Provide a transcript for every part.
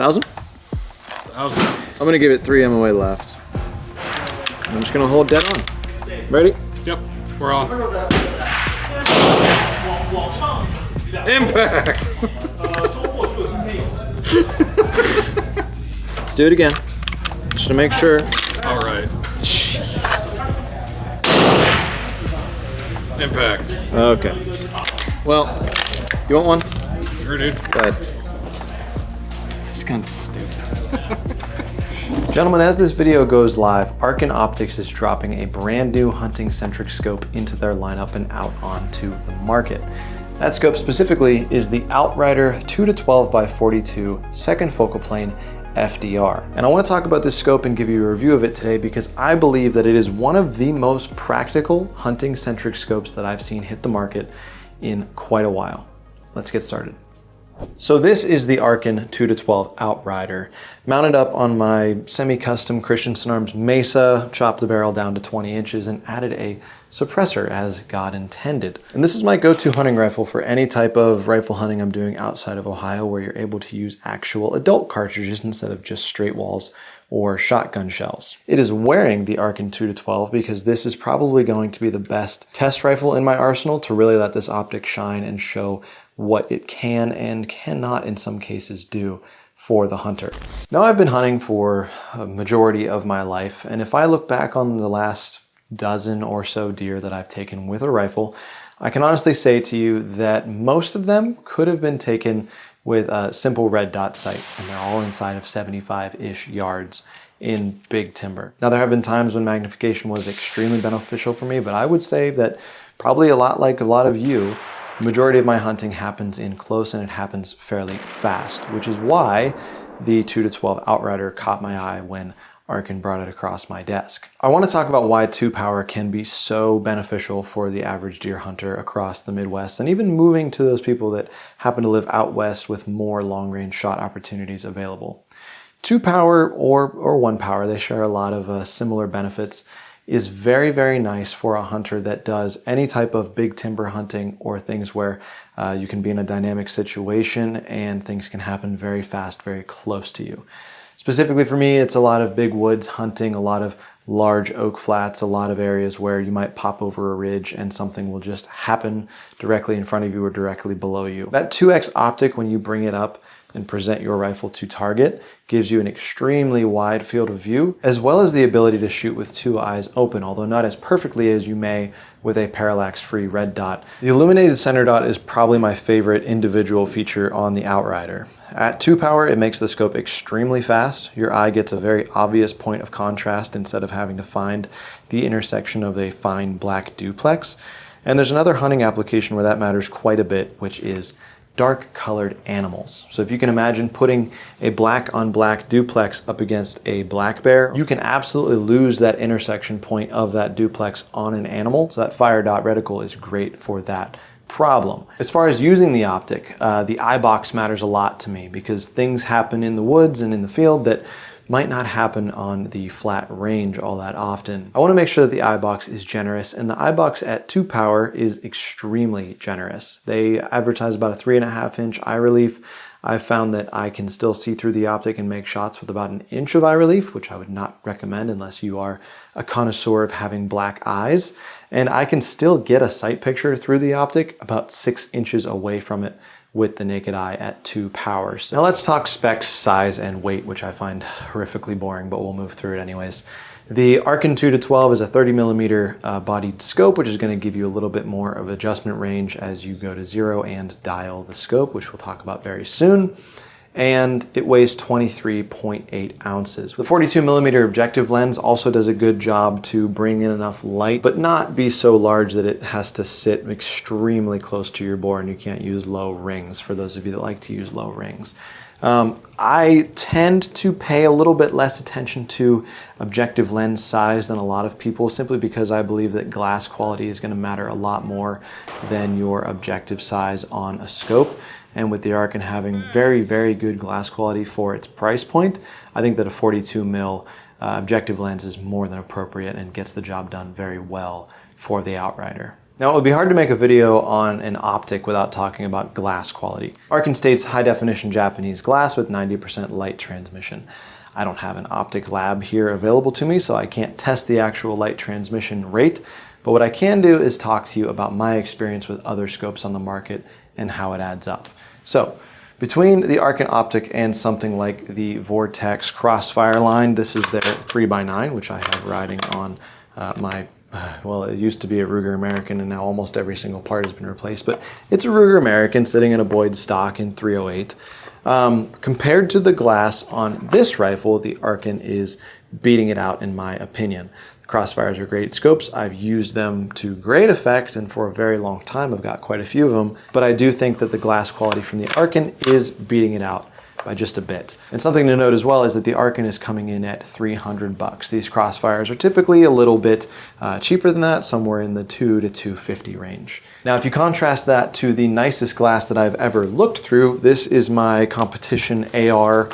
1,000? 1,000. I'm gonna give it 3 MOA left. I'm just gonna hold dead on. Ready? Yep, we're on. Impact! Let's do it again, just to make sure. All right. Impact. Okay. Well, you want one? Sure, dude. Go ahead. This is kind of stupid. Gentlemen, as this video goes live, Arken Optics is dropping a brand new hunting-centric scope into their lineup and out onto the market. That scope specifically is the Outrider 2-12x42 second focal plane FDR. And I want to talk about this scope and give you a review of it today because I believe that it is one of the most practical hunting-centric scopes that I've seen hit the market in quite a while. Let's get started. So this is the Arken 2-12 Outrider, mounted up on my semi-custom Christensen Arms Mesa, chopped the barrel down to 20 inches and added a suppressor as God intended. And this is my go-to hunting rifle for any type of rifle hunting I'm doing outside of Ohio where you're able to use actual adult cartridges instead of just straight walls or shotgun shells. It is wearing the Arken 2-12 because this is probably going to be the best test rifle in my arsenal to really let this optic shine and show what it can and cannot in some cases do for the hunter. Now I've been hunting for a majority of my life, and if I look back on the last dozen or so deer that I've taken with a rifle, I can honestly say to you that most of them could have been taken with a simple red dot sight, and they're all inside of 75-ish yards in big timber. Now there have been times when magnification was extremely beneficial for me, but I would say that probably a lot like a lot of you, the majority of my hunting happens in close and it happens fairly fast, which is why the 2-12 Outrider caught my eye when Arken brought it across my desk. I want to talk about why 2-Power can be so beneficial for the average deer hunter across the Midwest and even moving to those people that happen to live out west with more long-range shot opportunities available. 2-Power or 1-Power, they share a lot of similar benefits, is very, very nice for a hunter that does any type of big timber hunting or things where you can be in a dynamic situation and things can happen very fast, very close to you. Specifically for me, it's a lot of big woods hunting, a lot of large oak flats, a lot of areas where you might pop over a ridge and something will just happen directly in front of you or directly below you. That 2x optic, when you bring it up and present your rifle to target, gives you an extremely wide field of view, as well as the ability to shoot with 2 eyes open, although not as perfectly as you may with a parallax-free red dot. The illuminated center dot is probably my favorite individual feature on the Outrider. At 2-Power, it makes the scope extremely fast. Your eye gets a very obvious point of contrast instead of having to find the intersection of a fine black duplex. And there's another hunting application where that matters quite a bit, which is dark colored animals. So if you can imagine putting a black on black duplex up against a black bear, you can absolutely lose that intersection point of that duplex on an animal. So that fire dot reticle is great for that problem. As far as using the optic, the eye box matters a lot to me because things happen in the woods and in the field that might not happen on the flat range all that often. I want to make sure that the eye box is generous, and the eye box at 2-Power is extremely generous. They advertise about a 3.5-inch eye relief. I've found that I can still see through the optic and make shots with about 1 inch of eye relief, which I would not recommend unless you are a connoisseur of having black eyes. And I can still get a sight picture through the optic about 6 inches away from it with the naked eye at 2-Power. So now let's talk specs, size, and weight, which I find horrifically boring, but we'll move through it anyways. The Arken 2-12 is a 30mm bodied scope, which is going to give you a little bit more of adjustment range as you go to zero and dial the scope, which we'll talk about very soon. And it weighs 23.8 ounces. The 42mm objective lens also does a good job to bring in enough light, but not be so large that it has to sit extremely close to your bore and you can't use low rings, for those of you that like to use low rings. I tend to pay a little bit less attention to objective lens size than a lot of people, simply because I believe that glass quality is going to matter a lot more than your objective size on a scope. And with the Arken having very, very good glass quality for its price point, I think that a 42mm objective lens is more than appropriate and gets the job done very well for the Outrider. Now, it would be hard to make a video on an optic without talking about glass quality. Arken states high definition Japanese glass with 90% light transmission. I don't have an optic lab here available to me, so I can't test the actual light transmission rate, but what I can do is talk to you about my experience with other scopes on the market and how it adds up. So, between the Arken optic and something like the Vortex Crossfire line, this is their 3x9, which I have riding on well, it used to be a Ruger American and now almost every single part has been replaced, but it's a Ruger American sitting in a Boyd stock in 308. Compared to the glass on this rifle, the Arken is beating it out in my opinion. Crossfires are great scopes. I've used them to great effect, and for a very long time I've got quite a few of them, but I do think that the glass quality from the Arken is beating it out by just a bit. And something to note as well is that the Arken is coming in at $300. These Crossfires are typically a little bit cheaper than that, somewhere in the $200 to $250 range. Now, if you contrast that to the nicest glass that I've ever looked through, this is my competition AR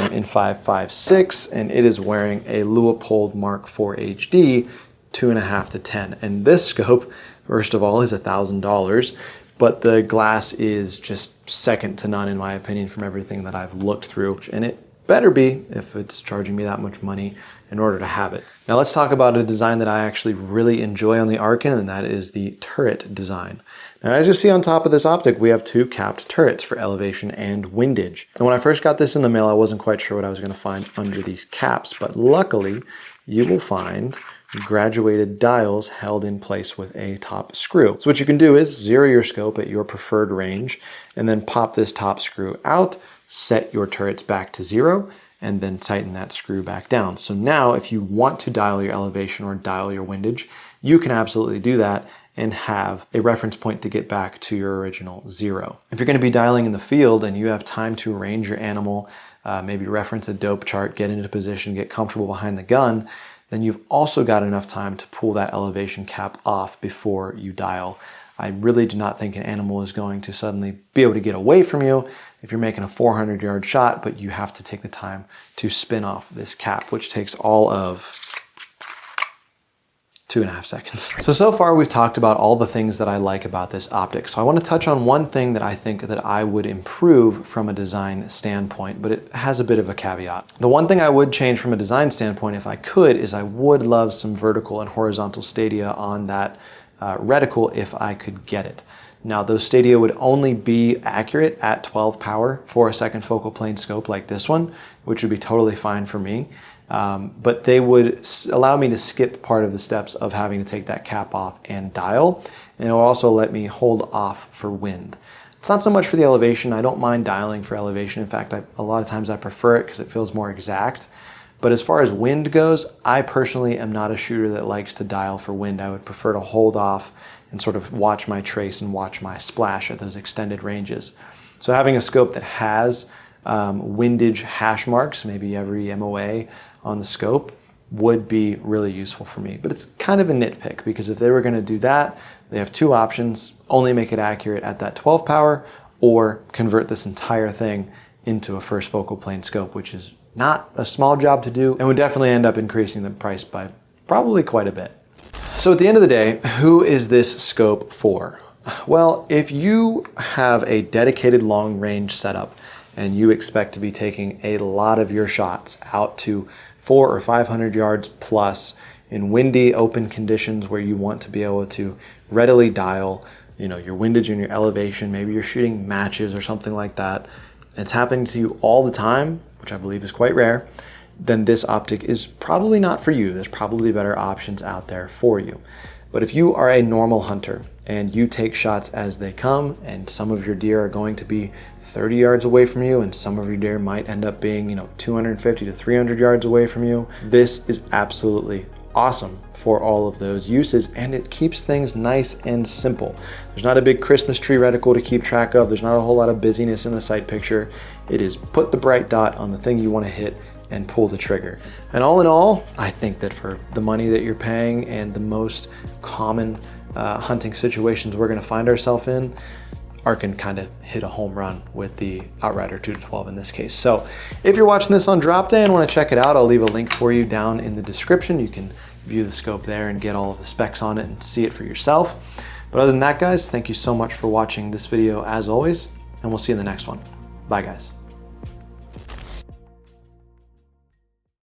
in 5.56, and it is wearing a Leupold Mark IV HD 2.5 to 10. And this scope, first of all, is $1,000. But the glass is just second to none in my opinion from everything that I've looked through, and it better be if it's charging me that much money in order to have it. Now let's talk about a design that I actually really enjoy on the Arken, and that is the turret design. Now, as you see on top of this optic, we have two capped turrets for elevation and windage. And when I first got this in the mail, I wasn't quite sure what I was going to find under these caps, but luckily you will find graduated dials held in place with a top screw. So what you can do is zero your scope at your preferred range and then pop this top screw out, set your turrets back to 0, and then tighten that screw back down. So now if you want to dial your elevation or dial your windage, you can absolutely do that and have a reference point to get back to your original 0. If you're going to be dialing in the field and you have time to range your animal, maybe reference a dope chart, get into position, get comfortable behind the gun, then you've also got enough time to pull that elevation cap off before you dial. I really do not think an animal is going to suddenly be able to get away from you if you're making a 400-yard shot, but you have to take the time to spin off this cap, which takes all of 2.5 seconds. So far we've talked about all the things that I like about this optic. So I want to touch on one thing that I think that I would improve from a design standpoint, but it has a bit of a caveat. The one thing I would change from a design standpoint if I could is I would love some vertical and horizontal stadia on that reticle if I could get it. Now those stadia would only be accurate at 12 power for a second focal plane scope like this one, which would be totally fine for me. But they would allow me to skip part of the steps of having to take that cap off and dial, and it will also let me hold off for wind. It's not so much for the elevation. I don't mind dialing for elevation. In fact, a lot of times I prefer it because it feels more exact. But as far as wind goes, I personally am not a shooter that likes to dial for wind. I would prefer to hold off and sort of watch my trace and watch my splash at those extended ranges. So having a scope that has windage hash marks, maybe every MOA on the scope, would be really useful for me. But it's kind of a nitpick because if they were going to do that, they have two options: only make it accurate at that 12 power or convert this entire thing into a first focal plane scope, which is not a small job to do and would definitely end up increasing the price by probably quite a bit. So at the end of the day, who is this scope for? Well, if you have a dedicated long range setup and you expect to be taking a lot of your shots out to 400 or 500 yards plus in windy open conditions where you want to be able to readily dial, your windage and your elevation, maybe you're shooting matches or something like that, it's happening to you all the time, which I believe is quite rare, then this optic is probably not for you. There's probably better options out there for you. But if you are a normal hunter and you take shots as they come, and some of your deer are going to be 30 yards away from you, and some of your deer might end up being 250 to 300 yards away from you, this is absolutely awesome for all of those uses, and it keeps things nice and simple. There's not a big Christmas tree reticle to keep track of. There's not a whole lot of busyness in the sight picture. It is put the bright dot on the thing you want to hit and pull the trigger. And all in all, I think that for the money that you're paying and the most common hunting situations we're going to find ourselves in, Arken kind of hit a home run with the Outrider 2-12 in this case. So if you're watching this on drop day and want to check it out, I'll leave a link for you down in the description. You can view the scope there and get all of the specs on it and see it for yourself. But other than that, guys, thank you so much for watching this video as always, and we'll see you in the next one. Bye, guys.